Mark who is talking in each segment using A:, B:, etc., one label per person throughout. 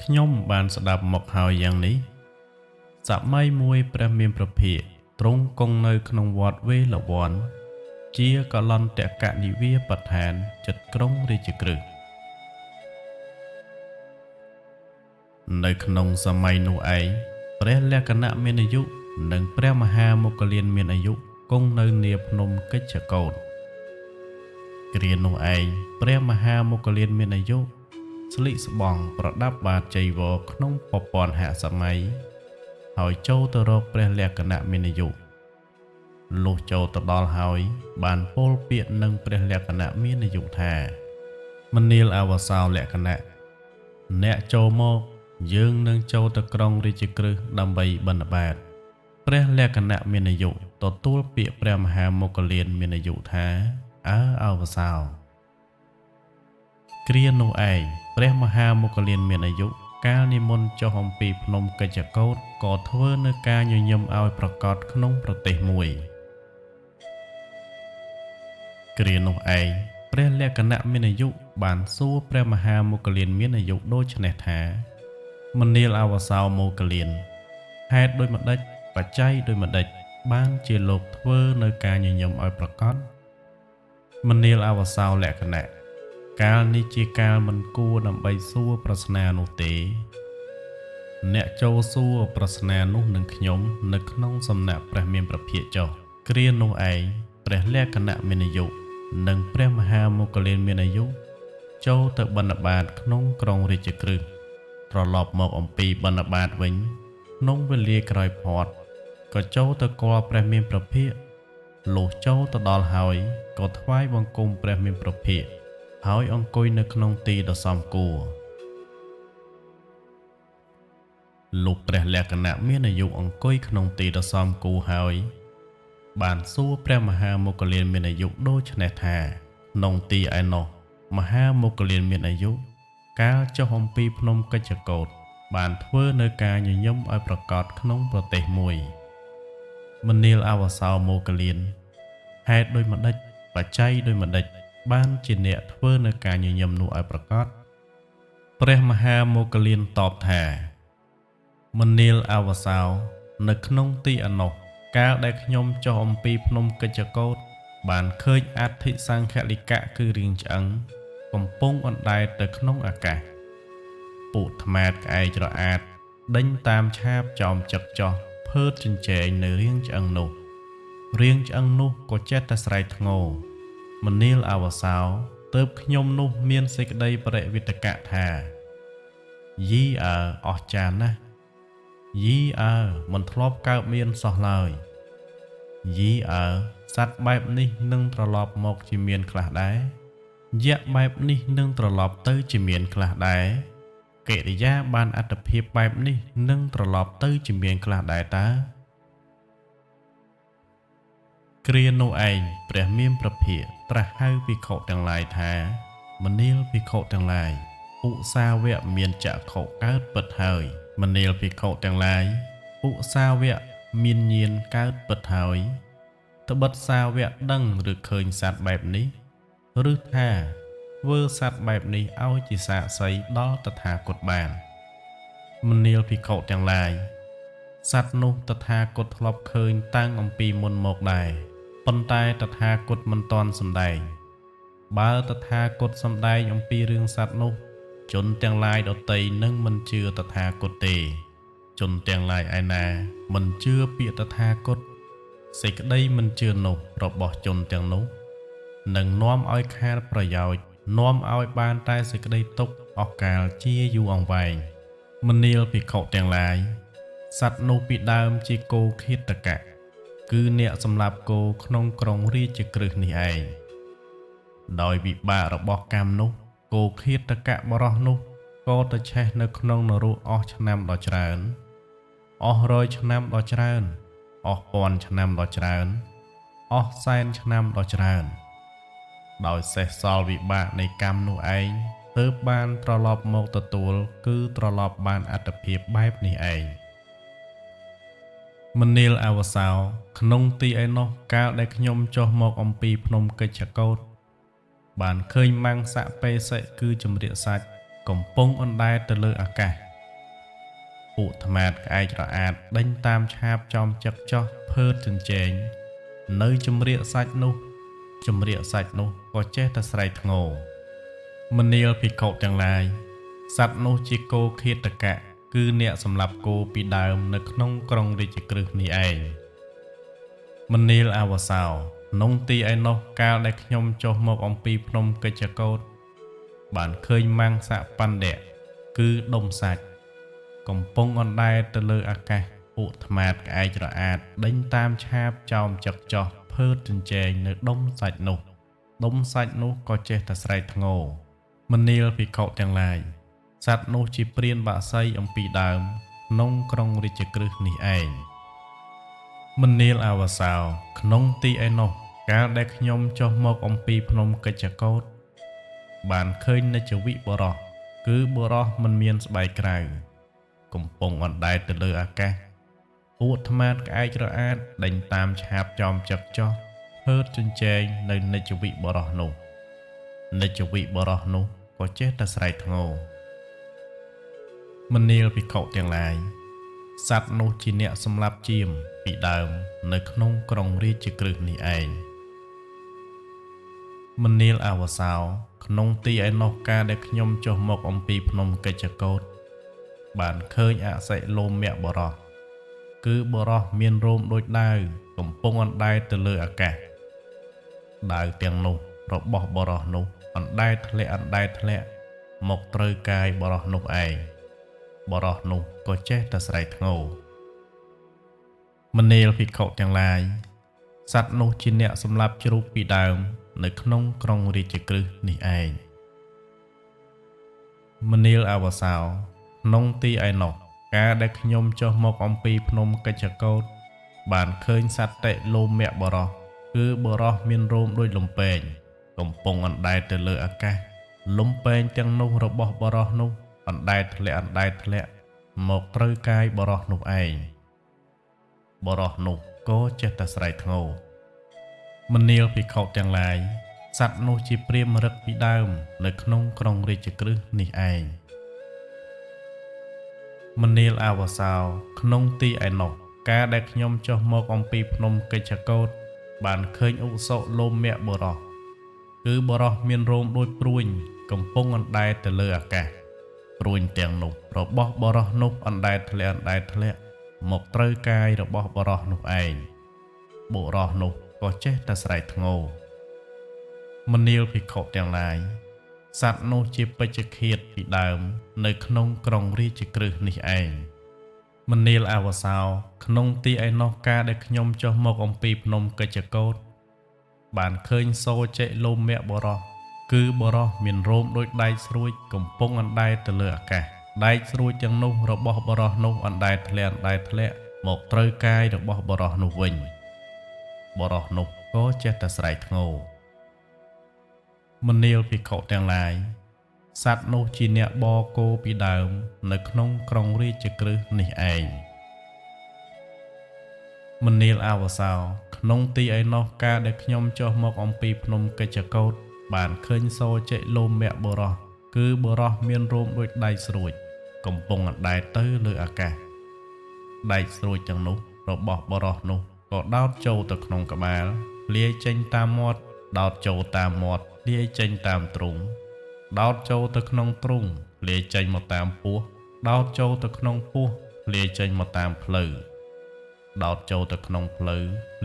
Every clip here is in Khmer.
A: ខ្ញុំបានស្ដាប់មកហើយយ៉ាងនេះសម័យមួយព្រះមានប្រភិយទ្រង់គង់នៅក្នុងវត្តវេលវ័នជាកលន្តកនិវាសដ្ឋានចិត្តក្រុងរាជក្រឹសនៅក្នុងសម័យនោះឯងព្រះលក្ខណៈមានអាយុនិងព្រះមហាមុគលានមានអាយុគង់នៅនាភ្នំកិច្ចកោដ្ឋគ្រានោះឯងព្រះមហាមុគលានមានអាយុស្លៀកស្បង់ប្រដាប់បាតចីវរក្នុងប្រព័ន្ធហសម័យហើយចូលទៅរកព្រះលក្ខណៈមានអាយុលុះចូលទៅដល់ហើយបានពោលពាក្យនឹងព្រះលក្ខណៈមានអាយុថាមនាលអវសោលក្ខណៈអ្នកចូលមកយើងនឹងចូលទៅក្រុងរាជក្រឹសដើម្បីបិណ្ឌបាតព្រះលក្ខណៈមានអាយុទទួលពាក្យព្រះមហាមុគលានមានអាយុថាអវសោគ្រានោះឯងព្រះមហាមុគលានមានអាយុកាលនិមន្តចុះអំពីភ្នំកិច្ចកោដ្ឋក៏ធ្វើនៅការញញឹមឲ្យប្រកាសក្នុងប្រទេសមួយគ្រានោះឯងព្រះលក្ខណៈមានអាយុបានសួរព្រះមហាមុគលានមានអាយុដូចនេះថាមនាលអវសោមុគលានហេតុដូចម្ដេចបច្ច័យដូចម្ដេចបានជាលោកធ្វើនៅការញញឹមឲ្យប្រកាសមនាលអវសោលក្ខណៈកាលនេះជាកាលមិនគួរដើម្បីសួរប្រស្នានោះទេអ្នកចូលសួរប្រស្នានោះនឹងខ្ញុំនៅក្នុងសំណាក់ព្រះមានប្រភិយចុះគ្រានោះឯងព្រះលក្ខណៈមានអាយុនិងព្រះមហាមុគលានមានអាយុចូលទៅបិណ្ឌបាតក្នុងក្រុងរាជក្រឹសត្រឡប់មកអំពីបិណ្ឌបាតវិញក្នុងវេលាក្រោយផាត់ក៏ចូលទៅគាល់ព្រះមានប្រភិយលុះចូលទៅដល់ហើយក៏ថ្វាយបង្គំព្រះមានប្រភិយហើយអង្គុយនៅក្នុងទីដ៏សមគួរលុះព្រះលក្ខណៈមានអាយុអង្គុយក្នុងទីដ៏សមគួរហើយបានសួរព្រះមហាមុគលានមានអាយុដូចនេះថាក្នុងទីឯណោះមហាមុគលានមានអាយុកាលចុះអំពីភ្នំកិច្ចកោដ្ឋបានធ្វើនៅការញញឹមឲ្យប្រកាសក្នុងប្រទេសមួយមនាលអវសោមុគលានហេតុដូចម្ដេចបច្ច័យដូចម្ដេចបានជាអ្នកធ្វើនៅការញញឹមនោះឲ្យប្រកាសព្រះមហាមុគលានតបថាមនាលអវសោនៅក្នុងទីឯណោះកាលដែលខ្ញុំចុះអំពីភ្នំកិច្ចកោដ្ឋបានឃើញអដ្ឋិសង្ឃលិកៈគឺរាងឆ្អឹងកំពុងអណ្ដែតទៅក្នុងអាកាសពួកថ្មាតក្អែករអាតដេញតាមឆាបចោមចឹកចោះភើតចិញ្ចែងនៅរាងឆ្អឹងនោះរាងឆ្អឹងនោះក៏ចេះតែស្រែកធ្ងរមនាលអវសោទើបខ្ញុំនោះមានសេចក្តីបរិវិតកៈថាយីអស្ចារ្យណាស់យីមិនធ្លាប់កើតមានសោះឡើយយីសត្វបែបនេះនឹងត្រឡប់មកជាមានខ្លះដែរយៈបែបនេះនឹងត្រឡប់ទៅជាមានខ្លះដែរកិរិយាបានអត្តភាពបែបនេះនឹងត្រឡប់ទៅជាមានខ្លះដែរតើគ្រានោះឯងព្រះមានប្រភិយត្រាស់ហៅភិក្ខុទាំងឡាយថាមនាលភិក្ខុទាំងឡាយឧសាវៈមានចក្ខុកើតពិតហើយមនាលភិក្ខុទាំងឡាយឧសាវៈមានញាណកើតពិតហើយត្បិតសាវៈដឹងឬឃើញសត្វបែបនេះឬថាធ្វើសត្វបែបនេះឲ្យជាសាក្សីដល់តថាគតបានមនាលភិក្ខុទាំងឡាយសត្វនោះតថាគតធ្លាប់ឃើញតាំងអំពីមុនមកដែរប៉ុន្តែតថាគតមិនទាន់សម្ដែងបើតថាគតសម្ដែងអំពីរឿងសត្វនោះជនទាំងឡាយដទៃនឹងមិនជឿតថាគតទេជនទាំងឡាយឯណាមិនជឿពាក្យតថាគតសេចក្តីមិនជឿនោះរបស់ជនទាំងនោះនឹងនាំឲ្យខាតប្រយោជន៍នាំឲ្យបានតែសេចក្តីទុក្ខអស់កាលជាយូរអង្វែងមនាលភិក្ខុទាំងឡាយសត្វនោះពីដើមជាគោឃាតកៈគឺអ្នកសម្លាប់គោក្នុងក្រុងរាជក្រឹសនេះឯងដោយវិបាករបស់កម្មនោះគោឃាតកៈបរោះនោះក៏ទៅឆេះនៅក្នុងនរកអស់ឆ្នាំដ៏ច្រើនអស់100ឆ្នាំដ៏ច្រើនអស់1000ឆ្នាំដ៏ច្រើនអស់សែនឆ្នាំដ៏ច្រើនដោយសេះសល់វិបាកនៃកម្មនោះឯងទើបបានត្រឡប់មកទទួលគឺត្រឡប់បានអត្តភាពបែបនេះឯងមនាលអវសោក្នុងទីឯណោះកាលដែលខ្ញុំចុះមកអំពីភ្នំកិច្ចកោដ្ឋបានឃើញម៉ាំងសៈបេសិគឺចម្រៀកសាច់កំពុងអណ្ដែតទៅលើអាកាស ពួកថ្មាតក្អែករអាតដេញតាមឆាបចំចឹកចោះភើតចិញ្ចែងនៅជំរាកសាច់នោះក៏ចេះតែស្រែកធ្ងោមនាលភិក្ខុទាំងឡាយសត្វនោះជាគោឃាតកៈគឺអ្នកសម្លាប់គោពីដើមនៅក្នុងក្រុងរាជក្រឹសនេះឯងមនាលអវសោក្នុងទីឯនោះកាលដែលខ្ញុំចុះមកអំពីភ្នំកិច្ចកោฏបានឃើញម៉ាំងសបណ្ឌៈគឺដុំសាច់កំពុងអណ្ដែតទៅលើអាកាសពួកថ្មាតក្អែករអាតដេញតាមឆាបចោមចឹកចោះភើតចិញ្ចែងនៅដុំសាច់នោះក៏ចេះតែស្រែកធ្ងោមនាលភិក្ខុទាំងឡាយសត្វនោះជាព្រានបាក់សីអំពីដើមក្នុងក្រុងរាជក្រឹសនេះឯងមនាលអវសោក្នុងទីឯនោះកាលដែលខ្ញុំចុះមកអំពីភ្នំកិច្ចកោฏបានឃើញនិច្ចវិបរោះគឺបរោះមិនមានស្បែកក្រៅកំពុងអណ្ដែតទៅលើអាកាសពួកថ្មាតក្អែករអាតដេញតាមឆាបចោមចឹកចោះភើតចិញ្ចែងនៅនិច្ចវិបរោះនោះក៏ចេះតែស្រែកធ្ងោមនាលភិក្ខុទាំងឡាយសត្វនោះជាអ្នកសម្លាប់ជាមពីដើមនៅក្នុងក្រុងរាជក្រឹសនេះឯងមនាលអវសោក្នុងទីឯនោះកាលដែលខ្ញុំចុះមកអំពីភ្នំកិច្ចកោฏបានឃើញអសិលោមៈបរោះគឺបរោះមានរោមដូចដាវកំពុងអណ្ដែតទៅលើអាកាសដាវទាំងនោះរបស់បរោះនោះអណ្ដែតធ្លាក់មកត្រូវកាយបរោះនោះឯងបរោះនោះក៏ចេះតែស្រែកធ្ងោមនាលភិក្ខុទាំងឡាយសត្វនោះជាអ្នកសម្លាប់ជ្រូកពីដើមនៅក្នុងក្រុងរាជក្រឹសនេះឯងមនាលអវសោក្នុងទីឯនោះកាលដែលខ្ញុំចុះមកអំពីភ្នំកិច្ចកោฏបានឃើញសត្វតិលោមៈបរោះគឺបរោះមានរោមដូចលំពែងកំពុងអណ្ដែតទៅលើអាកាសលំពែងទាំងនោះរបស់បរោះនោះអណ្ដែតធ្លាក់មកត្រូវកាយបរោះនោះឯងបរោះនោះក៏ចេះតែស្រែកធ្ងោមនាលភិក្ខុទាំងឡាយសត្វនោះជាព្រាហ្មណ៍រឹកពីដើមនៅក្នុងក្រុងរាជក្រឹសនេះឯងមនាលអវសោក្នុងទីឯនោះកាលដែលខ្ញុំចុះមកអំពីភ្នំកិច្ចកោฏបានឃើញឧសលោមៈបរោះគឺបរោះមានរោមដូចព្រួញកំពុងអណ្ដែតទៅលើអាកាសព្រួញទាំងនោះរបស់បរោះនោះអណ្ដែតធ្លាក់មកត្រូវកាយរបស់បរោះនោះឯងបរោះនោះក៏ចេះតែស្រែកធ្ងោមនាលភិក្ខុទាំងឡាយសត្វនោះជាពេជ្ជឃាតពីដើមនៅក្នុងក្រុងរាជក្រឹសនេះឯងមនាលអវសោក្នុងទីឯនោះកាលដែលខ្ញុំចុះមកអំពីភ្នំកិច្ចកោฏបានឃើញសូចេលោមៈបរោះគឺបរោះមានរោមដូចដែកស្រួចកំពុងអណ្ដែតទៅលើអាកាសដែកស្រួចទាំងនោះរបស់បរោះនោះអណ្ដែតធ្លាក់មកត្រូវកាយរបស់បរោះនោះវិញបរោះនោះក៏ចេះតែស្រែកធ្ងោមនាលភិក្ខុទាំងឡាយសត្វនោះជាអ្នកបរគោពីដើមនៅក្នុងក្រុងរាជក្រឹសនេះឯងមនាលអវសោក្នុងទីឯនោះកាលដែលខ្ញុំចុះមកអំពីភ្នំកិច្ចកោฏបានឃើញសូចេលោមៈបរោះគឺបរោះមានរោមដូចដែកស្រួចកំពុងអណ្ដែតទៅលើអាកាសដែកស្រួចទាំងនោះរបស់បរោះនោះក៏ដោតចូលទៅក្នុងក្បាលលាយចេញតាមមាត់ដោតចូលតាមមាត់លាយចេញតាមទ្រូងដោតចូលទៅក្នុងទ្រូងលាយចេញមកតាមពោះដោតចូលទៅក្នុងពោះលាយចេញមកតាមភ្លៅដោតចូលទៅក្នុងភ្លៅ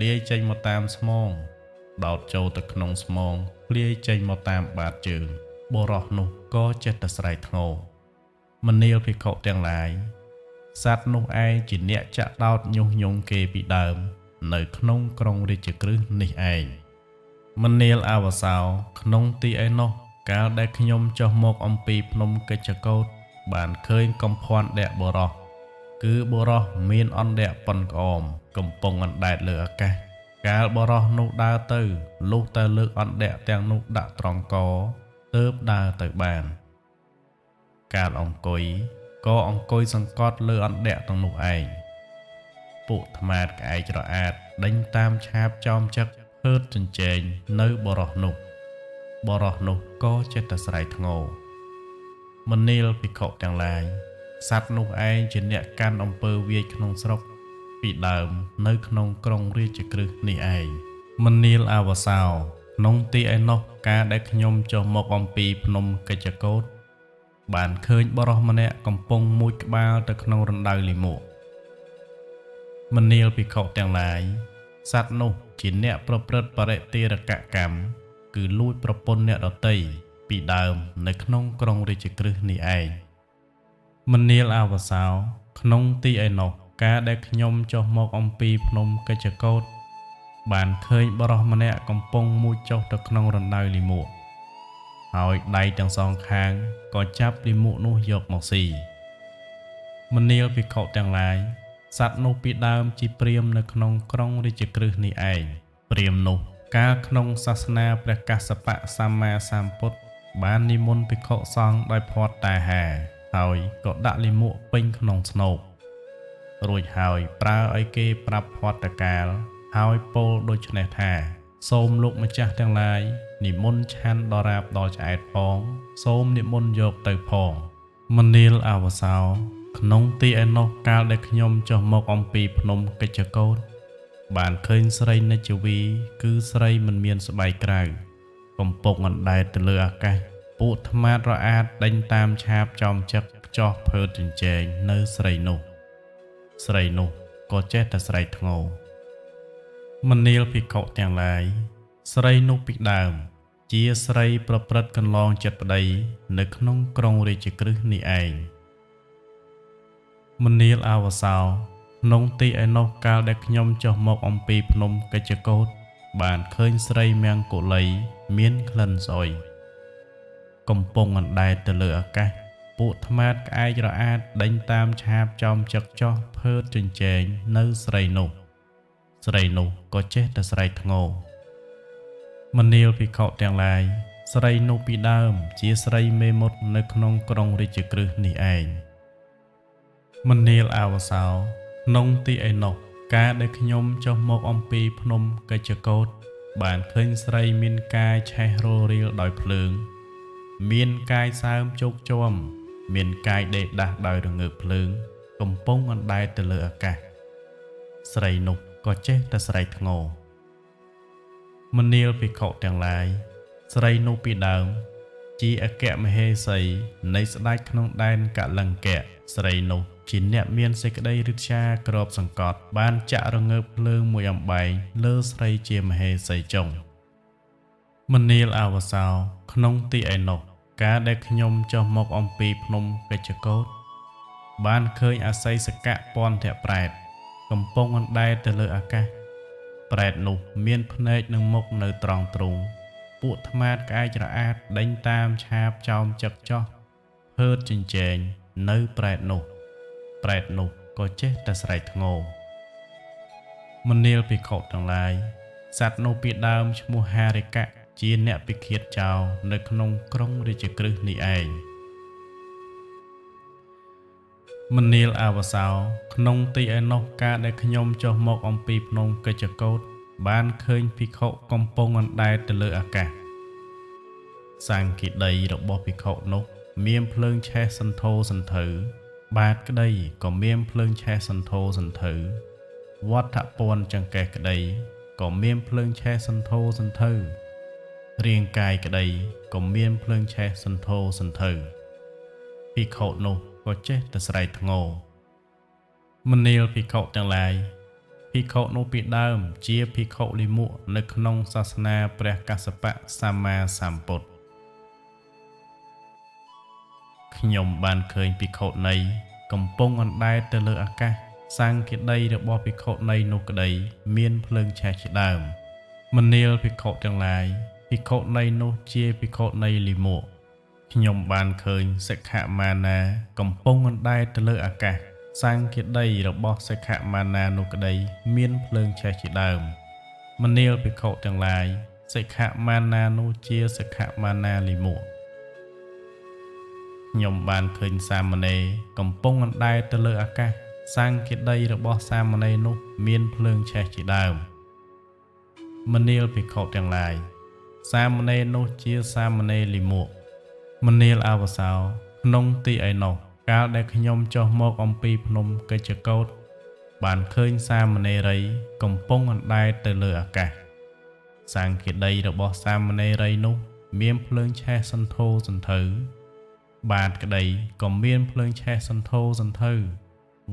A: លាយចេញមកតាមស្មងដោតចូលទៅក្នុងស្មងលាយចេញមកតាមបាតជើងបរោះនោះក៏ចេះតែស្រែកធ្ងោមនាលភិក្ខុទាំងឡាយសត្វនោះឯងជាអ្នកចាក់ដោតញុះញង់គេពីដើមនៅក្នុងក្រុងរាជក្រឹសនេះឯងមនាលអវសោក្នុងទីឯនោះកាលដែលខ្ញុំចុះមកអំពីភ្នំកិច្ចកោฏបានឃើញកំភ័ន្តដៈបរោះគឺបរោះមានអណ្ដែកប៉ុនក្អមកំពុងអណ្ដែតលើអាកាសកាលបរោះនោះដើរទៅលុះតែលើកអណ្ដែកទាំងនោះដាក់ត្រង់កទើបដើរទៅបានកាលអង្គុយក៏អង្គុយសង្កត់លើអណ្ដែកទាំងនោះឯងពួកថ្មាតក្អែករអាតដេញតាមឆាបចោមចឹកភើតចិញ្ចែងនៅបរោះនោះក៏ចេះតែស្រែកធ្ងោមនាលភិក្ខុទាំងឡាយ សត្វនោះឯងជាអ្នកកាន់អំពើវាយក្នុងស្រុកពីដើមនៅក្នុងក្រុងរាជក្រឹស្នេះឯងមនាលអវសោក្នុងទីឯណោះការដែលខ្ញុំចុះមកអំពីភ្នំកិច្ចកោតបានឃើញបរិសម្នាក់កំពុងមួយក្បាលទៅក្នុងរណ្ដៅលិមួកមនាលភិក្ខុទាំងឡាយសត្វនោះជាអ្នកប្រព្រឹត្តបរិទារកកម្មគឺលួចប្រពន្ធអ្នកដតីពីដើមនៅក្នុងក្រុងរាជក្រឹស្នេះឯងមនាលអវសោក្នុងទីឯណោះការដែលខ្ញុំចុះមកអំពីភ្នំកិច្ចកោតបានឃើញបរិសម្នាក់កំពុងមួយចុះទៅក្នុងរណ្ដៅលិមួកហើយដៃទាំងសងខាងក៏ចាប់លិមួកនោះយកមកស៊ីមនាលភិក្ខុទាំងឡាយសត្វនោះពីដើមជាព្រាហ្មណ៍នៅក្នុងក្រុងរាជក្រឹស្នេះឯងព្រាហ្មណ៍នោះកាលក្នុងសាសនាព្រះកស្សបៈសម្មាសម្ពុទ្ធបាននិមន្តភិក្ខុសង្ឃដោយផាត់តាហាហើយក៏ដាក់លិមួកពេញក្នុងស្នូករួចហើយប្រើឲ្យគេប្រាប់ផាត់តកាលហើយពោលដូច្នេះថាសូមលោកម្ចាស់ទាំងឡាយនិមន្តឆាន់ដល់រាបដល់ឆ្អែតផងសូមនិមន្តយកទៅផងមនាលអវសោក្នុងទីឯណោះកាលដែលខ្ញុំចុះមកអំពីភ្នំកិច្ចកោតបានឃើញស្រីនិច្ចវីគឺស្រីមិនមានស្បែកក្រៅកំពុងអណ្ដែតទៅលើអាកាសពួកថ្មាតរអាតដេញតាមឆាបចំចឹកខ្ចោះភើតចិញ្ចែងនៅស្រីនោះក៏ចេះតែស្រែកធ្ងោមនាលភិក្ខុទាំងឡាយស្រីនោះពីដើមជាស្រីប្រព្រឹត្តកន្លងចិត្តប្តីនៅក្នុងក្រុងរាជក្រឹស្នេះឯងមនាលអវសោក្នុងទីឯណោះកាលដែលខ្ញុំចុះមកអំពីភ្នំកិច្ចកោតបានឃើញស្រីមង្គលីមានក្លិនស្អុយកំពុងអណ្ដែតទៅលើអាកាសពួកថ្មាតក្អែករអាតដេញតាមឆាបចំចឹកចោះភើតចិញ្ចែងនៅស្រីនោះក៏ចេះតែស្រែកធ្ងោមនាលភិក្ខុទាំងឡាយស្រីនោះពីដើមជាស្រីមេមត់នៅក្នុងក្រុងរាជក្រឹស្នេះឯងមនាលអវសោក្នុងទីឯណោះការដែលខ្ញុំចុះមកអំពីភ្នំកិច្ចកោតបានឃើញស្រីមានកាយឆេះររៀលដោយភ្លើងមានកាយសើមជោគជាំមានកាយដេកដាស់ដោយរងើកភ្លើងកំពុងអណ្ដែតទៅលើអាកាសស្រីនោះក៏ចេះតែស្រែកធ្ងោមនាលភិក្ខុទាំងឡាយស្រីនោះពីដើមជាអគ្គមហេសីនៃស្ដេចក្នុងដែនកលង្កៈស្រីនោះជាអ្នកមានសេចក្តីរិទ្យាក្របសង្កត់បានចាក់រងើកភ្លើងមួយអំបែងលើស្រីជាមហេសីចុងមនាលអវសោក្នុងទីឯណោះការដែលខ្ញុំចុះមកអំពីភ្នំកិច្ចកោតបានឃើញអស័យសកៈពន្ធៈប្រែតកំពុងអណ្ដែតទៅលើអាកាសប្រែតនោះមានភ្នែកនិងមុខនៅត្រង់ទ្រូងពួកថ្មាតក្អែករអាតដេញតាមឆាបចោមចឹកចោះភើតចិញ្ចែងនៅប្រែតនោះក៏ចេះតែស្រែកធ្ងោមនាលភិក្ខុទាំងឡាយសត្វនោះពីដើមឈ្មោះហារិកៈជាអ្នកពិឃាតចោលនៅក្នុងក្រុងរាជក្រឹស្នេះឯងមនាលអវសោក្នុងទីឯណោះការដែលខ្ញុំចុះមកអំពីភ្នំកិច្ចកោតបានឃើញភិក្ខុកំពុងអណ្ដែតទៅលើអាកាសសង្ឃីដីរបស់ភិក្ខុនោះមានភ្លើងឆេះសន្ធោសន្ធៅបាតក្តីក៏មានភ្លើងឆេះសន្ធោសន្ធៅវត្ថពន្ធចង្កេះក្តីក៏មានភ្លើងឆេះសន្ធោសន្ធៅរាងកាយក្តីក៏មានភ្លើងឆេះសន្ធោសន្ធៅភិក្ខុនោះក៏ចេះតែស្រែកធ្ងោមនាលភិក្ខុទាំងឡាយភិក្ខុនោះពីដើមជាភិក្ខុលិមួកនៅក្នុងសាសនាព្រះកស្សបៈសម្មាសម្ពុទ្ធខ្ញុំបានឃើញភិក្ខុណីកំពុងអណ្ដែតទៅលើអាកាសសង្ឃីដីរបស់ភិក្ខុណីនោះក្តីមានភ្លើងឆេះជាដើមមនាលភិក្ខុទាំងឡាយភិក្ខុណីនោះជាភិក្ខុណីលិមួកខ្ញុំបានឃើញសិក្ខមានាកំពុងអណ្ដែតទៅលើអាកាសសង្ឃីដីរបស់សិក្ខមានានោះក្តីមានភ្លើងឆេះជាដើមមនាលភិក្ខុទាំងឡាយសិក្ខមានានោះជាសិក្ខមានាលិមួកខ្ញុំបានឃើញសាមណេរកំពុងអណ្ដែតទៅលើអាកាសសង្ឃីដីរបស់សាមណេរនោះមានភ្លើងឆេះជាដើមមនាលភិក្ខុទាំងឡាយសាមណេរនោះជាសាមណេរលិមួកមនាលអវសោក្នុងទីឯណោះ កាលដែលខ្ញុំចុះមកអំពីភ្នំកិច្ចកោฏបានឃើញសាមណេរីកំពុងអណ្ដែតទៅលើអាកាសសង្ឃាដីរបស់សាមណេរីនោះមានភ្លើងឆេះសន្ធោសន្ធៅបាតក្ដីក៏មានភ្លើងឆេះសន្ធោសន្ធៅ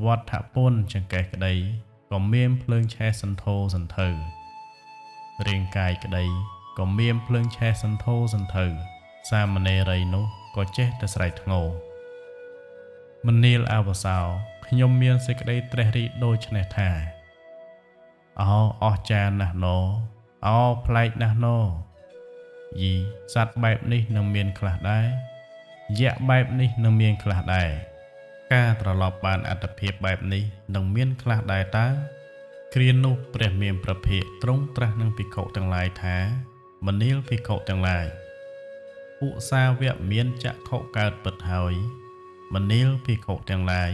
A: វត្តពន្ធចង្កេះក្ដីក៏មានភ្លើងឆេះសន្ធោសន្ធៅរាងកាយក្ដីក៏មានភ្លើងឆេះសន្ធោសន្ធៅសាមណេរីនោះក៏ចេះតែស្រែកធ្ងោមនាលអវសោខ្ញុំមានសេចក្តីត្រេះរិះដូច្នេះថាអស្ចារ្យណាស់ណោប្លែកណាស់ណោយីសត្វបែបនេះនឹងមានខ្លះដែរយៈបែបនេះនឹងមានខ្លះដែរការត្រឡប់បានអត្តភាពបែបនេះនឹងមានខ្លះដែរតើគ្រានោះព្រះមានប្រភិក្ខទ្រង់ត្រាស់នឹងភិក្ខុទាំងឡាយថាមនាលភិក្ខុទាំងឡាយឧស្សាវៈមានចក្ខុកើតពិតហើយមនាលភិក្ខុទាំងឡាយ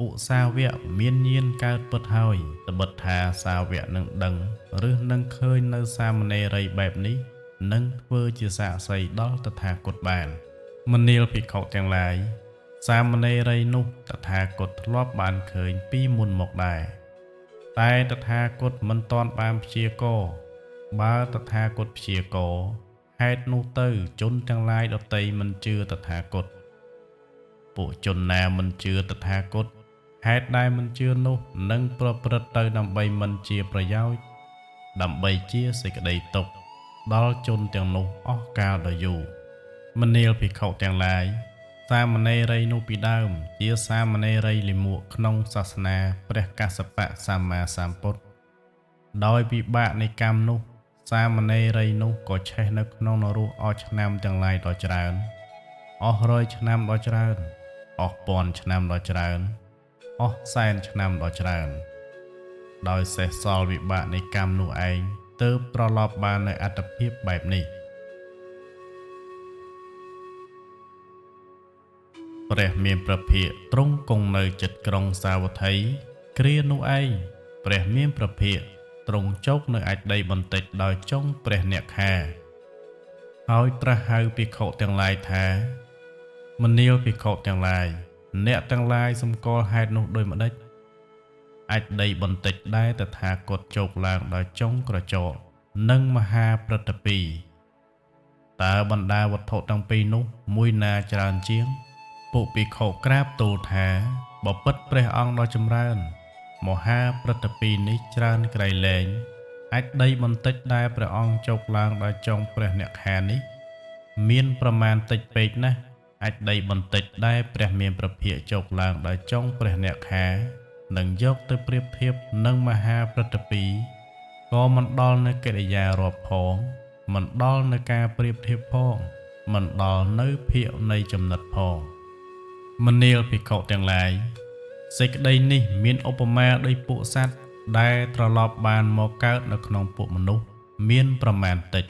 A: ឧស្សាវៈមានញាណកើតពិតហើយត្បិតថាសាវកនឹងដឹងឬនឹងឃើញនៅសាមណេរីបែបនេះនឹងធ្វើជាសាក្សីដល់តថាគតបានមនាលភិក្ខុទាំងឡាយសាមណេរីនោះតថាគតធ្លាប់បានឃើញពីមុនមកដែរតែតថាគតមិនទាន់បានព្យាករបើតថាគតព្យាករហេតុនោះទៅជនទាំងឡាយដទៃមិនជឿតថាគតពួកជនណាមិនជឿតថាគតហេតុដែលមិនជឿនោះនឹងប្រព្រឹត្តទៅដើម្បីមិនជាប្រយោជន៍ដើម្បីជាសេចក្តីទុក្ខដល់ជនទាំងនោះអស់កាលដ៏យូរមនាលភិក្ខុទាំងឡាយសាមណេរីនោះពីដើមជាសាមណេរីលិមួកក្នុងសាសនាព្រះកស្សបៈសម្មាសម្ពុទ្ធដោយពិបាកនៃកម្មនោះសាមណេរីនោះក៏ឆេះនៅក្នុងនរោអស់ឆ្នាំទាំងឡាយដ៏ច្រើនអស់រយឆ្នាំដ៏ច្រើនអស់ពាន់ឆ្នាំដ៏ច្រើនអស់សែនឆ្នាំដ៏ច្រើនដោយសេះសល់វិបាកនៃកម្មនោះឯងទើបត្រឡប់បាននៅអត្តភាពបែបនេះព្រះមានប្រភិក្ខទ្រង់គង់នៅជិតក្រុងសាវត្ថីគ្រានោះឯងព្រះមានប្រភិក្ខទ្រង់ជោគនៅអាចដីបន្តិចដោយចុងព្រះអ្នកខាហើយត្រាស់ហៅភិក្ខុទាំងឡាយថាមនាលភិក្ខុទាំងឡាយអ្នកទាំងឡាយសម្គាល់ហេតុនោះដូចម្ដេចអាចដីបន្តិចដែលតថាគតជោគឡើងដោយចុងក្រចកនិងមហាព្រឹត្តពីរតើបណ្ដាវត្ថុទាំងពីរនោះមួយណាច្រើនជាងពួកភិក្ខុក្រាបទូលថាបពិតព្រះអង្គដ៏ចម្រើនមហាព្រឹត្តពីរនេះច្រើនក្រៃលែងអាចដីបន្តិចដែលព្រះអង្គជោគឡើងដោយចុងព្រះអ្នកខានេះមានប្រមាណតិចពេកណាស់អាចដីបន្តិចដែលព្រះមានប្រភិក្ខជោគឡើងដោយចុងព្រះអ្នកខានឹងយកទៅប្រៀបធៀបនឹងមហាព្រឹត្តពីរក៏មិនដល់នៅកិរិយារាប់ផងមិនដល់នៅការប្រៀបធៀបផងមិនដល់នៅភាគនៃចំណិតផងមនាលភិក្ខុទាំងឡាយសេចក្តីនេះមានឧបមាដោយពួកសត្វដែលត្រឡប់បានមកកើតនៅក្នុងពួកមនុស្សមានប្រមាណតិច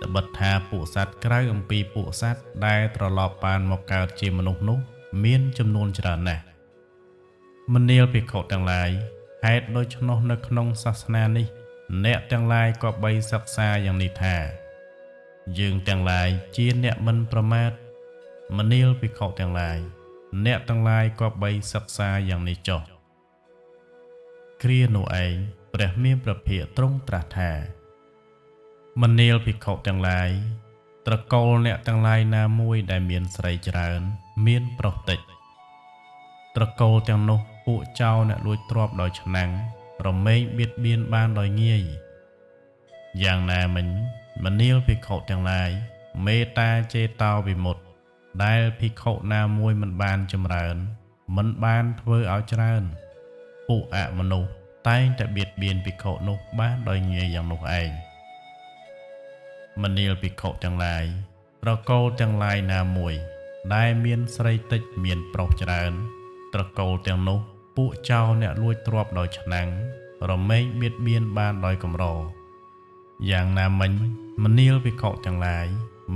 A: ត្បិតថាពួកសត្វក្រៅអំពីពួកសត្វដែលត្រឡប់បានមកកើតជាមនុស្សនោះមានចំនួនច្រើនណាស់មនាលភិក្ខុទាំងឡាយហេតុដូច្នោះនៅក្នុងសាសនានេះអ្នកទាំងឡាយក៏បីសិក្សាយ៉ាងនេះថាយើងទាំងឡាយជាអ្នកមិនប្រមាទមនាលភិក្ខុទាំងឡាយអ្នកទាំងឡាយក៏បីសិក្សាយ៉ាងនេះចុះគ្រានោះឯងព្រះមានប្រភិក្ខទ្រង់ត្រាស់ថាមនាលភិក្ខុទាំងឡាយត្រកូលអ្នកទាំងឡាយណាមួយដែលមានស្រីច្រើនមានប្រុសតិចត្រកូលទាំងនោះពួកចៅអ្នកលួចទ្រព្យដោយឆ្នាំងរមែងបៀតបៀនបានដោយងាយយ៉ាងណាមិញមនាលភិក្ខុទាំងឡាយមេត្តាចេតោវិមុតតិដែលភិក្ខុណាមួយមិនបានចម្រើនមិនបានធ្វើឲ្យច្រើនពួកអមនុស្សតែងតែបៀតបៀនភិក្ខុនោះបានដោយងាយយ៉ាងនោះឯងមនាលភិក្ខុទាំងឡាយត្រកូលទាំងឡាយណាមួយដែលមានស្រីតិចមានប្រុសច្រើនត្រកូលទាំងនោះពួកចៅអ្នកលួចទ្រព្យដោយឆ្នាំងរមែងបៀតបៀនបានដោយកម្រយ៉ាងណាមិញមនាលភិក្ខុទាំងឡាយ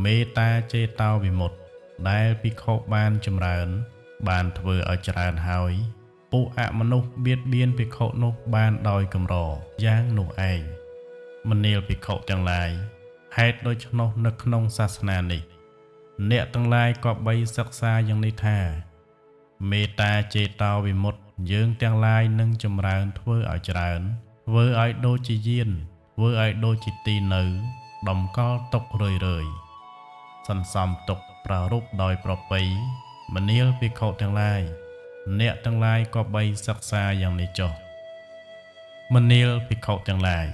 A: មេត្តាចេតោវិមុតតិដែលភិក្ខុបានចម្រើនបានធ្វើឲ្យច្រើនហើយពួកអមនុស្សបៀតបៀនភិក្ខុនោះបានដោយកម្រយ៉ាងនោះឯងមនាលភិក្ខុទាំងឡាយហេតុដូច្នោះនៅក្នុងសាសនានេះអ្នកទាំងឡាយក៏បីសិក្សាយ៉ាងនេះថា មេត្តាចេតោវិមុតតិយើងទាំងឡាយនឹងចម្រើនធ្វើឲ្យច្រើនធ្វើឲ្យដូចជាយានធ្វើឲ្យដូចជាទីនៅដំកល់ទុករឿយសន្សំទុកប្រារព្ធដោយប្រពៃមនាលភិក្ខុទាំងឡាយអ្នកទាំងឡាយក៏បីសិក្សាយ៉ាងនេះចុះមនាលភិក្ខុទាំងឡាយ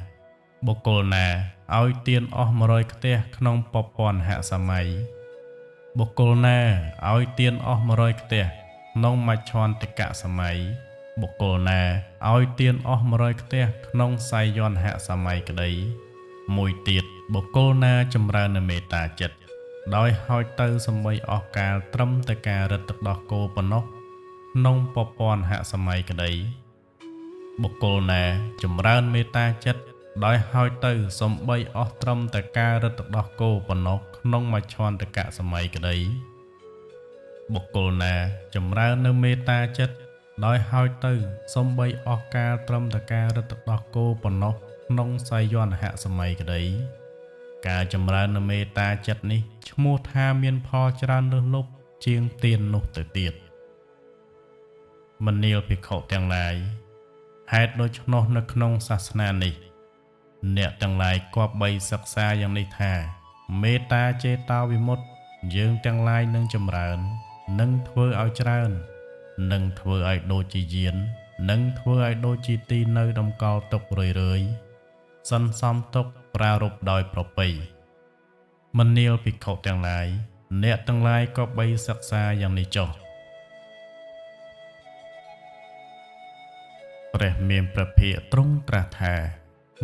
A: បុគ្គលណាឲ្យទានអស់100ខ្ទះក្នុងពពាន់ហសម័យបុគ្គលណាឲ្យទានអស់100ខ្ទះក្នុងមជ្ឈន្តិកសម័យបុគ្គលណាឲ្យទានអស់100ខ្ទះក្នុងសៃយន្តហសម័យក្តីមួយទៀតបុគ្គលណាចម្រើននៅមេត្តាចិត្តដោយហោចទៅសំបីអស់កាលត្រឹមតែការរឹតទឹកដោះគោប៉ុណ្ណោះក្នុងពពាន់ហសម័យក្តីបុគ្គលណាចម្រើនមេត្តាចិត្តដោយហោចទៅសំបីអស់ត្រឹមតែការរឹតទឹកដោះគោប៉ុណ្ណោះក្នុងមជ្ឈន្តិកសម័យក្តីបុគ្គលណាចម្រើននៅមេត្តាចិត្តដោយហោចទៅសំបីអស់កាលត្រឹមតែការរឹតទឹកដោះគោប៉ុណ្ណោះក្នុងសៃយន្តហសម័យក្តីការចម្រើននៅមេត្តាចិត្តនេះឈ្មោះថាមានផលច្រើនលើសលប់ជាងទាននោះទៅទៀតមនាលភិក្ខុទាំងឡាយហេតុដូច្នោះនៅក្នុងសាសនានេះអ្នកទាំងឡាយគប្បីសិក្សាយ៉ាងនេះថាមេត្តាចេតោវិមុតតិយើងទាំងឡាយនឹងចម្រើននឹងធ្វើឲ្យច្រើននឹងធ្វើឲ្យដូចជាយាននឹងធ្វើឲ្យដូចជាទីនៅដំកល់ទុករឿយសន្សំទុកប្រារព្ធដោយប្រពៃមនាលភិក្ខុទាំងឡាយអ្នកទាំងឡាយក៏បីសិក្សាយ៉ាងនេះចុះព្រះមានព្រះភិក្ខទ្រង់ត្រាស់ថា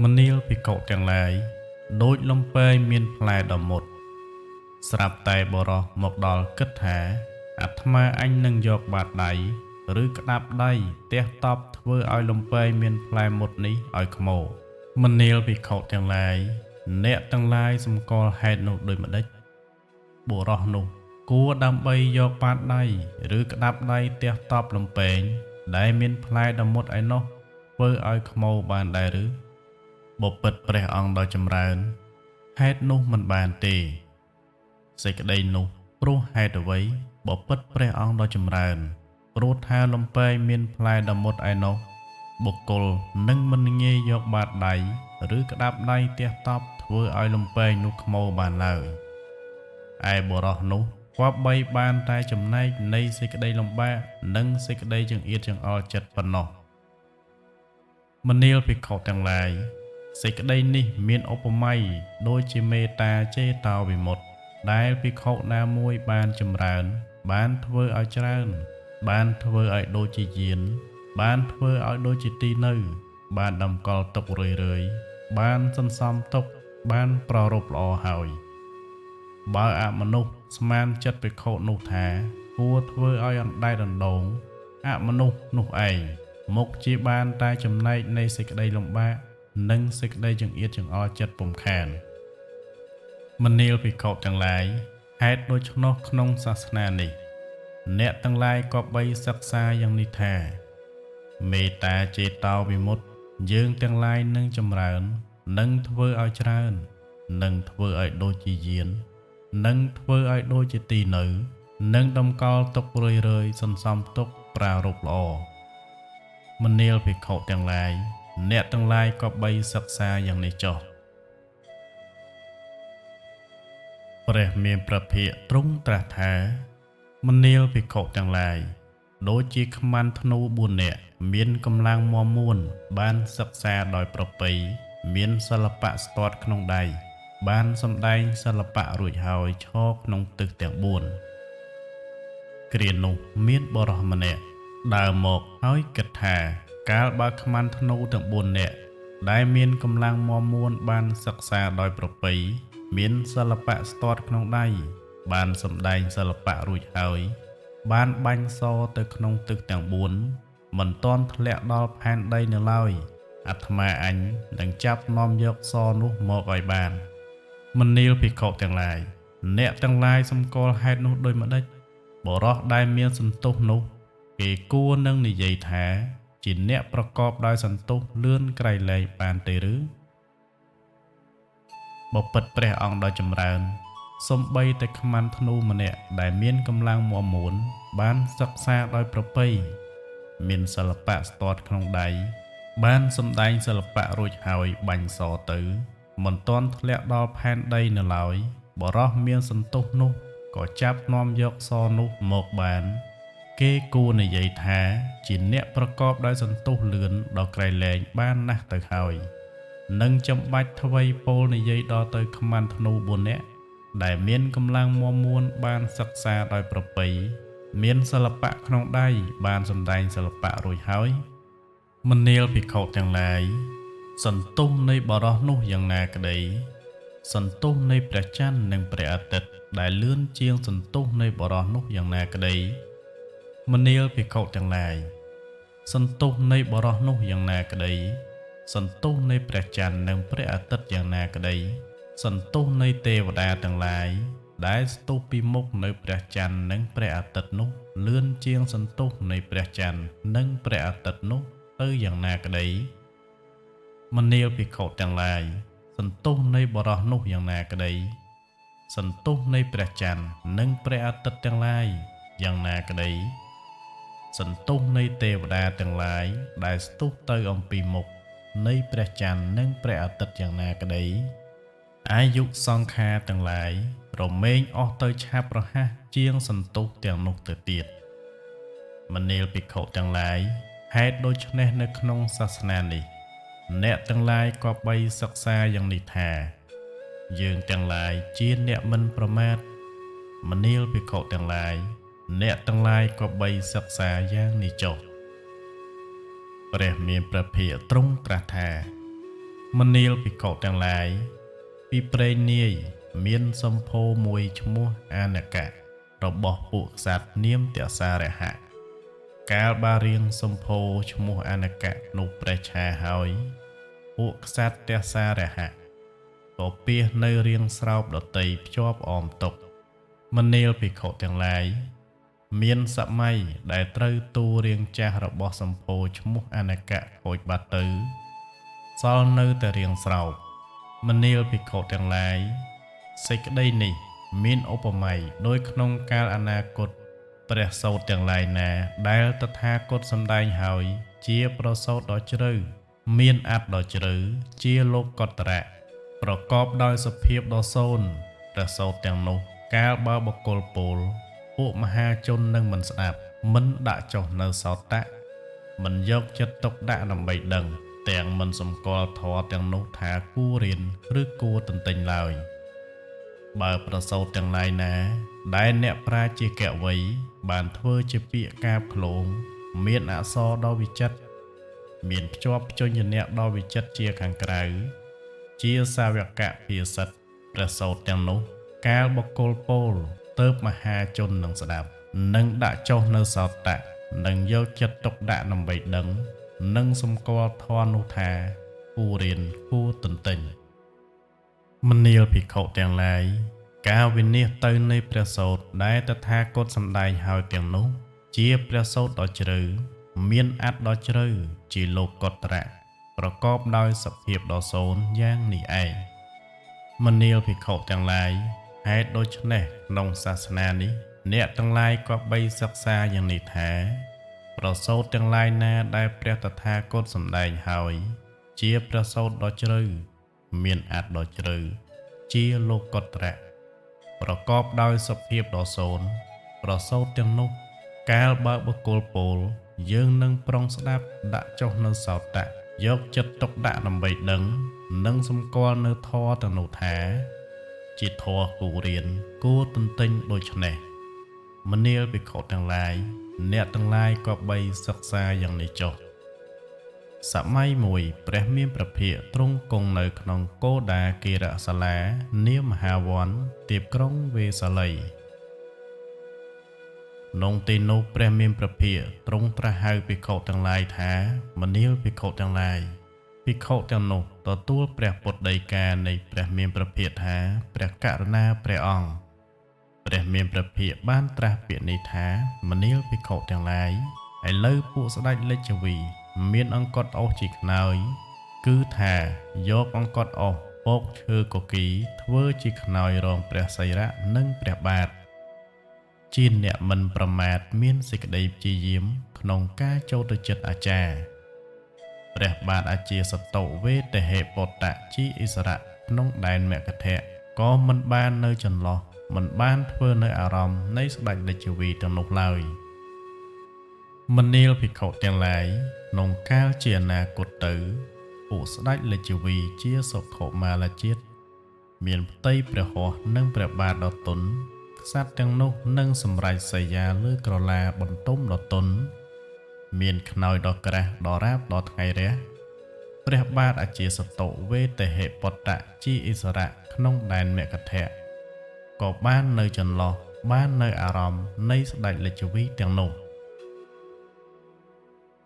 A: មនាលភិក្ខុទាំងឡាយដូចលំពែងមានផ្លែដ៏មុតស្រាប់តែបរោះមកដល់គិតថាអាត្មាអញនឹងយកបាតដៃឬក្តាប់ដៃទះតប់ធ្វើឲ្យលំពែងមានផ្លែមុតនេះឲ្យខ្មោមនាលភិក្ខុទាំងឡាយអ្នកទាំងឡាយសម្គាល់ហេតុនោះដូចម្ដេចបុរសនោះគួរដើម្បីយកបាតដៃឬក្តាប់ដៃទះតប់លំពែងដែលមានផ្លែដ៏មុតឯនោះធ្វើឲ្យខ្មោបានដែរឬបបិទ្ធព្រះអង្គដ៏ចម្រើនហេតុនោះមិនបានទេសេចក្តីនោះព្រោះហេតុអ្វីបបិទ្ធព្រះអង្គដ៏ចម្រើនព្រោះថាលំពែងមានផ្លែដ៏មុតឯនោះបុគ្គលនឹងមិនងាយយកបាតដៃឬក្តាប់ដៃទះតប់ធ្វើឲ្យលំពែងនោះខ្មោបានឡើយឯបុរសនោះគប្បីបានតែចំណែកនៃសេចក្តីលំបាកនិងសេចក្តីចង្អៀតចង្អល់ចិត្តប៉ុណ្ណោះមនាលភិក្ខុទាំងឡាយសេចក្តីនេះមានឧបមាដូចជាមេត្តាចេតោវិមុតតិដែលភិក្ខុណាមួយបានចម្រើនបានធ្វើឲ្យច្រើនបានធ្វើឲ្យដូចជាយានបានធ្វើឲ្យដូចជាទីនៅបានតម្កល់ទុករឿយបានសន្សំទុកបានប្រារព្ធល្អហើយបើអមនុស្សស្មានចិត្តភិក្ខុនោះថាគួរធ្វើឲ្យអណ្ដែតអណ្ដូងអមនុស្សនោះឯងមុខជាបានតែចំណែកនៃសេចក្តីលំបាកនិងសេចក្តីចង្អៀតចង្អល់ចិត្តពុំខានមនាលភិក្ខុទាំងឡាយហេតុដូច្នោះក្នុងសាសនានេះអ្នកទាំងឡាយក៏បីសិក្សាយ៉ាងនេះថាមេត្តាចេតោវិមុតតិយើងទាំងឡាយនឹងចម្រើននឹងធ្វើឲ្យច្រើននឹងធ្វើឲ្យដូចជាយាននឹងធ្វើឲ្យដូចជាទីនៅនឹងតម្កល់ទុករឿយសន្សំទុកប្រារព្ធល្អមនាលភិក្ខុទាំងឡាយអ្នកទាំងឡាយក៏បីសិក្សាយ៉ាងនេះចុះព្រះមានព្រះភិក្ខទ្រង់ត្រាស់ថាមនាលភិក្ខុទាំងឡាយដូចជាខ្មាន់ធ្នូ4នាក់មានកម្លាំងមាំមួនបានសិក្សាដោយប្រពៃមានសិល្បៈស្ទាត់ក្នុងដៃបានសម្ដែងសិល្បៈរួចហើយឈរក្នុងទឹកទាំង4គ្រានោះមានបរិះម្នាក់ដើរមកហើយគិតថាកាលបើខ្មាន់ធ្នូទាំង4នាក់ដែលមានកម្លាំងមាំមួនបានសិក្សាដោយប្រពៃមានសិល្បៈស្ទាត់ក្នុងដៃបានសម្ដែងសិល្បៈរួចហើយបានបាញ់សទៅក្នុងទឹកទាំង4មិនទាន់ធ្លាក់ដល់ផែនដីនៅឡើយអាត្មាអញនឹងចាប់នាំយកសនោះមកឲ្យបានមនាលភិក្ខុទាំងឡាយអ្នកទាំងឡាយសម្គាល់ហេតុនោះដូចម្ដេចបរិះដែលមានសន្ទុះនោះគេគួរនឹងនិយាយថាជាអ្នកប្រកបដោយសន្ទុះលឿនក្រៃលែងបានទេឬបបិទ្ធព្រះអង្គដ៏ចម្រើន សំបីតែខ្មាន់ធ្នូម្នាក់ដែលមានកម្លាំងមាំមួនបានសិក្សាដោយប្រពៃមានសិល្បៈស្ទាត់ក្នុងដៃបានសម្ដែងសិល្បៈរួចហើយបាញ់សទៅមិនទាន់ធ្លាក់ដល់ផែនដីនៅឡើយបរោះមានសន្ទុះនោះក៏ចាប់នាំយកសនោះមកបានគេគួរនិយាយថាជាអ្នកប្រកបដោយសន្ទុះលឿនដល់ក្រៃលែងបានណាស់ទៅហើយនឹងចាំបាច់អ្វីពោលនិយាយដល់ទៅខ្មាន់ធ្នូ4នាក់ដែលមានកម្លាំងមាំមួនបានសិក្សាដោយប្រពៃមានសិល្បៈក្នុងដៃបានសម្ដែងសិល្បៈរួចហើយមនាលភិក្ខុទាំងឡាយសន្ទុះនៃបរោះនោះយ៉ាងណាក្តីសន្ទុះនៃព្រះច័ន្ទនិងព្រះអាទិត្យដែលលឿនជាងសន្ទុះនៃបរោះនោះយ៉ាងណាក្តីមនាលភិក្ខុទាំងឡាយសន្ទុះនៃបរោះនោះយ៉ាងណាក្តីសន្ទុះនៃព្រះច័ន្ទនិងព្រះអាទិត្យយ៉ាងណាក្តីសន្ទុះនៃទេវតាទាំងឡាយដែលស្ទុះពីមុខនៅព្រះច័ន្ទនិងព្រះអាទិត្យនោះលឿនជាងសន្ទុះនៃព្រះច័ន្ទនិងព្រះអាទិត្យនោះទៅយ៉ាងណាក្តីមនាលភិក្ខុទាំងឡាយសន្ទុះនៃបរោះនោះយ៉ាងណាក្តីសន្ទុះនៃព្រះច័ន្ទនិងព្រះអាទិត្យទាំងឡាយយ៉ាងណាក្តីសន្ទុះនៃទេវតាទាំងឡាយដែលស្ទុះទៅអំពីមុខនៃព្រះច័ន្ទនិងព្រះអាទិត្យយ៉ាងណាក្តីអាយុសង្ខារទាំងឡាយរមែងអស់ទៅឆាប់រហ័សជាងសន្ទុះទាំងនោះទៅទៀតមនាលភិក្ខុទាំងឡាយហេតុដូច្នេះនៅក្នុងសាសនានេះអ្នកទាំងឡាយក៏បីសិក្សាយ៉ាងនេះថាយើងទាំងឡាយជាអ្នកមិនប្រមាទមនាលភិក្ខុទាំងឡាយអ្នកទាំងឡាយក៏បីសិក្សាយ៉ាងនេះចុះព្រះមានព្រះភិក្ខទ្រង់ត្រាស់ថាមនាលភិក្ខុទាំងឡាយពីព្រេងនាយមានសម្ភោមួយឈ្មោះអានកៈរបស់ពួកក្សត្រនាមទសារហៈកាលបារៀងសម្ភោឈ្មោះអានកៈនោះព្រះឆាហើយពួកក្សត្រទសារហៈក៏ពាសនៅរៀងស្រោបដតីភ្ជាប់អមតុកមនាលភិក្ខុទាំងឡាយមានសម័យដែលត្រូវទូរៀងចាស់របស់សម្ភោឈ្មោះអានកៈខូចបាត់ទៅសល់នៅតែរៀងស្រោបមនាលភិក្ខុទាំងឡាយសេចក្តីនេះមានឧបមាដោយក្នុងកាលអនាគតព្រះសោតទាំងឡាយណាដែលតថាគតសម្ដែងហើយជាប្រសោតដ៏ជ្រៅមានអត្ថដ៏ជ្រៅជាលោកកតរៈប្រកបដោយសភាពដ៏សូន្យព្រះសោតទាំងនោះកាលបើបកុលពោលពួកមហាជននឹងមិនស្ដាប់មិនដាក់ចុះនៅសោតៈមិនយកចិត្តទុកដាក់ដើម្បីដឹងទាំងមិនសម្គាល់ធម៌ទាំងនោះថាគួររៀនឬគួរទន្ទិញឡើយបើប្រសោតទាំងឡាយណាដែលអ្នកប្រាជ្ញជាកវ័យបានធ្វើជាពាក្យកាបឃ្លោងមានអក្សរដ៏វិចិត្រមានភ្ជាប់ព្យញ្ជនៈដ៏វិចិត្រជាខាងក្រៅជាសាវកៈភាសិតប្រសោតទាំងនោះកាលបកុលពោលទៅមហាជននឹងស្ដាប់នឹងដាក់ចុះនៅសោតៈនឹងយកចិត្តទុកដាក់ដើម្បីដឹងនឹងសម្គាល់ធម៌នោះថាគួររៀនគួរទន្ទិញមនាលភិក្ខុទាំងឡាយការវិនិច្ឆ័យទៅនៃព្រះសូត្រដែលតថាគតសម្ដែងហើយទាំងនោះជាព្រះសូត្រដ៏ជ្រៅមានអត្ថដ៏ជ្រៅជាលោកកតរៈប្រកបដោយសភាពដ៏សូន្យយ៉ាងនេះឯងមនាលភិក្ខុទាំងឡាយហេតុដូច្នេះក្នុងសាសនានេះអ្នកទាំងឡាយក៏បីសិក្សាយ៉ាងនេះថាប្រសូតទាំងឡាយណាដែលព្រះតថាគតសម្ដែងហើយជាប្រសូតដ៏ជ្រៅមានអត្ថដ៏ជ្រៅជាលោកកតរៈប្រកបដោយសភាពដ៏សូន្យប្រសូតទាំងនោះកាលបើបុគ្គលពោលយើងនឹងប្រុងស្ដាប់ដាក់ចុះនៅសោតៈយកចិត្តទុកដាក់ដើម្បីដឹងនិងសម្គាល់នៅធម៌ទាំងនោះថាជាធម៌គួររៀនគួរទន្ទិញដូច្នេះមនាលភិក្ខុទាំងឡាយអ្នកទាំងឡាយក៏បីសិក្សាយ៉ាងនេះចុះសម័យមួយព្រះមានព្រះភិក្ខទ្រង់គង់នៅក្នុងគោដាគិរសាលានាមហាវ័នទីក្រុងវេសាលីក្នុងទីនោះព្រះមានព្រះភិក្ខទ្រង់ត្រាស់ហៅភិក្ខុទាំងឡាយថាមនាលភិក្ខុទាំងឡាយភិក្ខុទាំងនោះទទួលព្រះពុទ្ធដីកានៃព្រះមានព្រះភិក្ខថាព្រះករុណាព្រះអង្គព្រះមានព្រះភិក្ខបានត្រាស់ពាក្យនេះថាមនាលភិក្ខុទាំងឡាយឥឡូវពួកស្ដេចលេចវីមានអង្គត់អុសជាខ្នើយគឺថាយកអង្គត់អុស ពកឈើកគីធ្វើជាខ្នើយរងព្រះសីរៈនិងព្រះបាទជាអ្នកមិនប្រមាទមានសេចក្តីព្យាយាមក្នុងការចូលទៅចិត្តអាចារ្យព្រះបាទអាជាសតុវេទហេពតៈជាឥសរៈក្នុងដែនមគធៈក៏មិនបាននៅចន្លោះមិនបានធ្វើនៅអារម្មណ៍នៃស្ដេចរាជវីទាំងនោះឡើយមនាលភិក្ខុទាំងឡាយក្នុងកាលជាអនាគតទៅពួកស្ដេចរាជវីជាសុខុមាលជាតិមានផ្ទៃព្រះហស្ថនិងព្រះបាទដ៏ទន់ក្សត្រទាំងនោះនឹងសម្រេចសយាលើក្រឡាបន្ទុំដ៏ទន់មានខ្នើយដ៏ក្រាស់ដ៏រាបដល់ថ្ងៃរះព្រះបាទអាជាសតុវេទហេពតៈជាឥសរៈក្នុងដែនមគធៈក៏បាននៅចន្លោះបាននៅអារម្មណ៍នៃស្ដេចរាជវីទាំងនោះ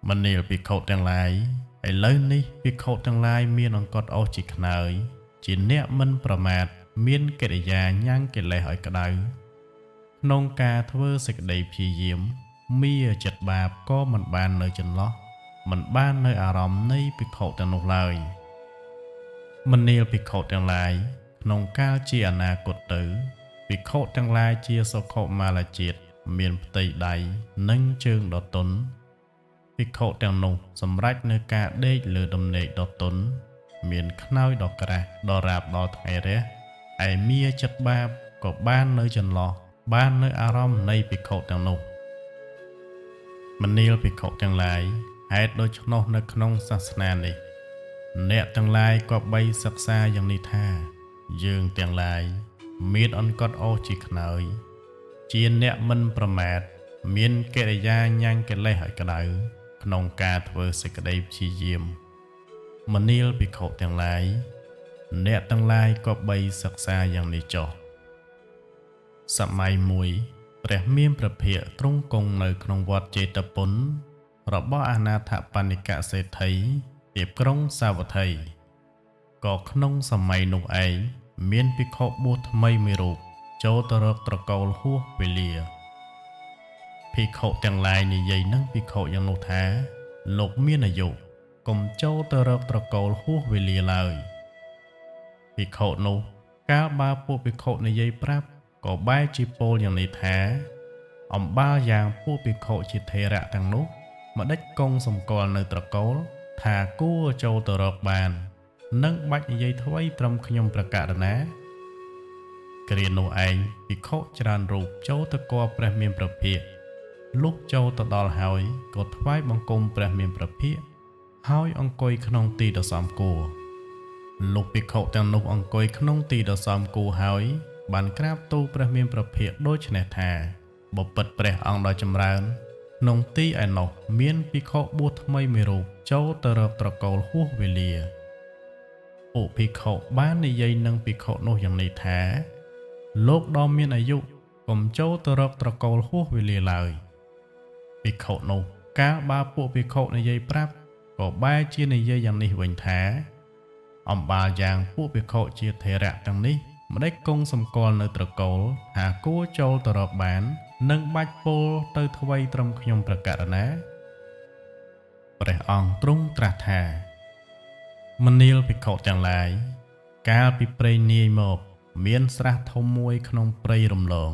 A: មនាលភិក្ខុទាំងឡាយឥឡូវនេះភិក្ខុទាំងឡាយមានអង្កត់អស់ជាខ្នើយជាអ្នកមិនប្រមាទមានកិរិយាញ៉ាំងកិលេសឲ្យក្តៅក្នុងការធ្វើសេចក្តីព្យាយាមមាចិត្តបាបក៏មិនបាននៅចន្លោះមិនបាននៅអារម្មណ៍នៃភិក្ខុទាំងនោះឡើយមនាលភិក្ខុទាំងឡាយក្នុងកាលជាអនាគតទៅភិក្ខុទាំងឡាយជាសុខុមាលជាតិមានផ្ទៃដៃនិងជើងដ៏ទន់ភិក្ខុទាំងនោះសម្រេចនៅការដេកលើដំណេកដ៏ទន់មានខ្នើយដ៏ក្រាស់ដ៏រាបដល់ថ្ងៃរះឯមាចិត្តបាបក៏បាននៅចន្លោះបាននៅអារម្មណ៍នៃភិក្ខុទាំងនោះមនាលភិក្ខុទាំងឡាយហេតុដូច្នោះនៅក្នុងសាសនានេះអ្នកទាំងឡាយក៏បីសិក្សាយ៉ាងនេះថាយើងទាំងឡាយមានអង្កត់អស់ជាខ្នើយជាអ្នកមិនប្រមាទមានកិរិយាញ៉ាំងកិលេសឲ្យក្តៅក្នុងការធ្វើសេចក្តីព្យាយាមមនាលភិក្ខុទាំងឡាយអ្នកទាំងឡាយក៏បីសិក្សាយ៉ាងនេះចុះសម័យមួយព្រះមានព្រះភិក្ខទ្រង់គង់នៅក្នុងវត្តចេតពុនរបស់អនាថបណ្ឌិកសេដ្ឋីទីក្រុងសាវត្ថីក៏ក្នុងសម័យនោះឯងមានភិក្ខុបួសថ្មីមួយរូបចូលទៅរកត្រកូលហួសវេលាភិក្ខុទាំងឡាយនិយាយនឹងភិក្ខុយ៉ាងនោះថាលោកមានអាយុកុំចូលទៅរកត្រកូលហួសវេលាឡើយភិក្ខុនោះកាលបើពួកភិក្ខុនិយាយប្រាប់ក៏បែរជាពោលយ៉ាងនេះថាអំបាលយ៉ាងពួកភិក្ខុជាថេរៈទាំងនោះម្ដេចគង់សម្គាល់នៅត្រកូលថាគួរចូលទៅរកបាននឹងបាច់និយាយថ្វីត្រឹមខ្ញុំប្រកាសណាគ្រានោះឯងភិក្ខុច្រើនរូបចូលទៅគាល់ព្រះមានព្រះភិក្ខលុះចូលទៅដល់ហើយក៏ថ្វាយបង្គំព្រះមានព្រះភិក្ខហើយអង្គុយក្នុងទីដ៏សមគួរលុះភិក្ខុទាំងនោះអង្គុយក្នុងទីដ៏សមគួរហើយបានក្រាបទូលព្រះមានព្រះភិក្ខដូច្នេះថាបបិទ្ធព្រះអង្គដ៏ចម្រើនក្នុងទីឯនោះមានភិក្ខុបួសថ្មីមួយរូបចូលទៅរកត្រកូលហួសវេលាពួកភិក្ខុបាននិយាយនឹងភិក្ខុនោះយ៉ាងនេះថាលោកដ៏មានអាយុកុំចូលទៅរកត្រកូលហួសវេលាឡើយភិក្ខុនោះកាលបើពួកភិក្ខុនិយាយប្រាប់ក៏បែរជានិយាយយ៉ាងនេះវិញថាអំបាលយ៉ាងពួកភិក្ខុជាថេរៈទាំងនេះម្ដេចគង់សម្គាល់នៅត្រកូលថាគួរចូលទៅរកបាននឹងបាច់ពោលទៅថ្វីត្រឹមខ្ញុំប្រកាសណាព្រះអង្គទ្រង់ត្រាស់ថាមនាលភិក្ខុទាំងឡាយកាលពីព្រេងនាយមកមានស្រះធំមួយក្នុងព្រៃរំលង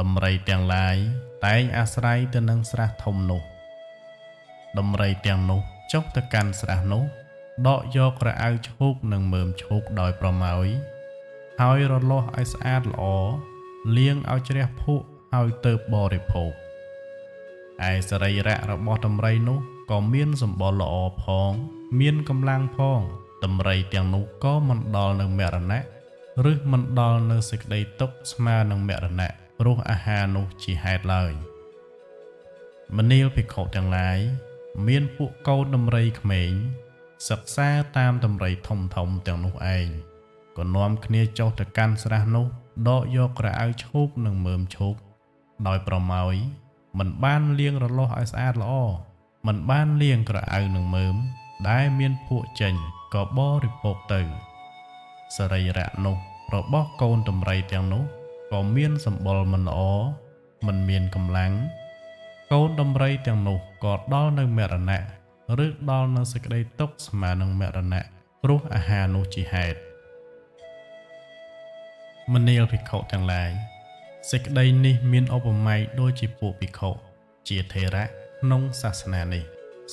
A: ដំរីទាំងឡាយតែងអាស្រ័យទៅនឹងស្រះធំនោះដំរីទាំងនោះចុះទៅកាន់ស្រះនោះដកយកក្រអៅឈូកនិងមើមឈូកដោយប្រម៉ោយហើយរលាស់ឲ្យស្អាតល្អលាងឲ្យជ្រះភក់ហើយទើបបរិភោគឯសរីរៈរបស់ដំរីនោះក៏មានសម្បុរល្អផងមានកម្លាំងផងដំរីទាំងនោះក៏មិនដល់នៅមរណៈឬមិនដល់នៅសេចក្តីទុក្ខស្មើនឹងមរណៈព្រោះអាហារនោះជាហេតុឡើយមនាលភិក្ខុទាំងឡាយមានពួកកូនដំរីក្មេងសិក្សាតាមដំរីធំធំទាំងនោះឯងក៏នាំគ្នាចុះទៅកាន់ស្រះនោះដកយកក្រអៅឈូកនិងមើមឈូកដោយប្រម៉ោយមិនបានលាងរលាស់ឲ្យស្អាតល្អមិនបានលាងក្រអៅនិងមើមដែលមានភក់ចេញក៏បរិភោគទៅសរីរៈនោះរបស់កូនដំរីទាំងនោះក៏មានសម្បុរមិនល្អមិនមានកម្លាំងកូនដំរីទាំងនោះក៏ដល់នៅមរណៈឬដល់នៅសេចក្តីទុក្ខស្មើនឹងមរណៈព្រោះអាហារនោះជាហេតុ មនាលភិក្ខុទាំងឡាយសេចក្តីនេះមានឧបមាដូចជាពួកភិក្ខុជាថេរៈក្នុងសាសនានេះ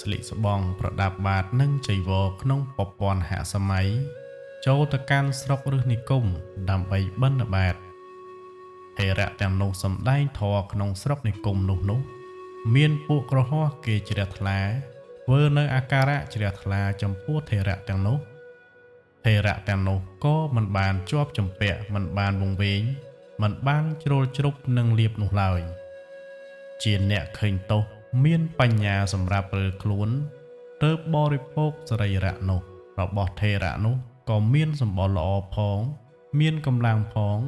A: ស្លៀកស្បង់ប្រដាប់បាតនិងចីវរក្នុងពព័ន្ធហសម័យចូលទៅកាន់ស្រុកឬនិគមដើម្បីបិណ្ឌបាតថេរៈទាំងនោះសំដែងធម៌ក្នុងស្រុកនិគមនោះមានពួកក្រហមគេជ្រះថ្លាធ្វើនៅអាការៈជ្រះថ្លាចំពោះថេរៈទាំងនោះថេរៈទាំងនោះក៏មិនបានជាប់ជំពាក់មិនបានវង្វេងមិនបានជ្រុលជ្រុបនឹងលៀបនោះឡើយជាអ្នកឃើញទោសមានបញ្ញាសម្រាប់រើខ្លួនទើបបរិភោគសរីរៈនោះរបស់ថេរៈនោះក៏មានសម្បុរល្អផងមានកម្លាំងផង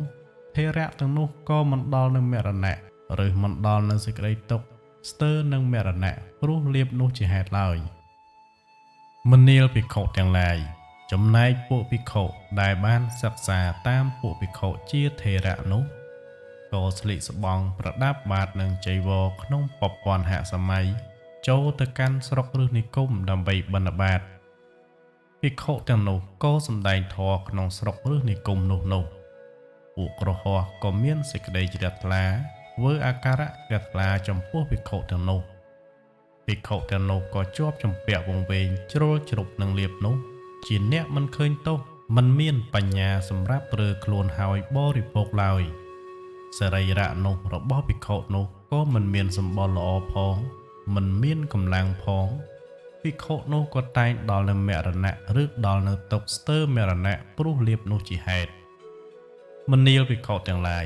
A: ថេរៈទាំងនោះក៏មិនដល់នឹងមរណៈឬមិនដល់នឹងសេចក្តីទុក្ខស្ទើរនឹងមរណៈព្រោះលៀបនោះជាហេតុឡើយមនាលភិក្ខុទាំងឡាយចំណែកពួកភិក្ខុដែលបានសិក្សាតាមពួកភិក្ខុជាថេរៈនោះក៏ស្លៀកស្បង់ប្រដាប់បាតនឹងចីវរក្នុងពព័ន្ធហសម័យចូលទៅកាន់ស្រុកឬនិគមដើម្បីបិណ្ឌបាតភិក្ខុទាំងនោះក៏សម្ដែងធម៌ក្នុងស្រុកឬនិគមនោះពួកក្រហមក៏មានសេចក្តីជ្រះថ្លាធ្វើអាការៈជ្រះថ្លាចំពោះភិក្ខុទាំងនោះភិក្ខុទាំងនោះក៏ជាប់ជំពាក់វង្វេងជ្រុលជ្រុបនឹងលៀបនោះជាអ្នកមិនឃើញទោសមិនមានបញ្ញាសម្រាប់រើខ្លួនហើយបរិភោគឡើយសរីរៈនោះរបស់ភិក្ខុនោះក៏មិនមានសម្បុរល្អផងមិនមានកម្លាំងផងភិក្ខុនោះក៏តែងដល់នៅមរណៈឬដល់នៅទុក្ខស្ទើរមរណៈព្រោះលៀបនោះជាហេតុមនាលភិក្ខុទាំងឡាយ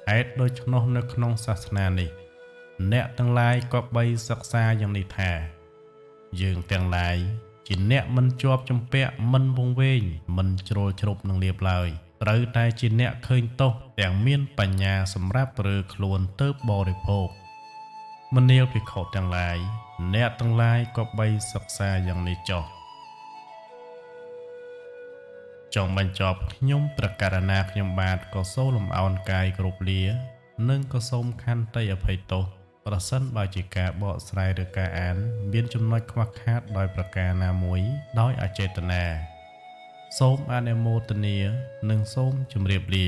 A: ហេតុដូច្នោះនៅក្នុងសាសនានេះអ្នកទាំងឡាយក៏បីសិក្សាយ៉ាងនេះថាយើងទាំងឡាយជាអ្នកមិនជាប់ជំពាក់មិនវង្វេងមិនជ្រុលជ្រុបនឹងលៀបឡើយត្រូវតែជាអ្នកឃើញទោសទាំងមានបញ្ញាសម្រាប់រើខ្លួនទៅបរិភោគមនាលភិក្ខុទាំងឡាយអ្នកទាំងឡាយក៏បីសិក្សាយ៉ាងនេះចុះចង់បញ្ចប់ខ្ញុំប្រកាសណាខ្ញុំបាទក៏សូមលំអោនកាយគ្រប់លានិងក៏សូមខន្តីអភ័យទោសប្រសិនបើជាការបកស្រាយឬការអានមានចំណុចខ្វះខាតដោយប្រការណាមួយដោយអចេតនាសូមអនុមោទនានិងសូមជម្រាបលា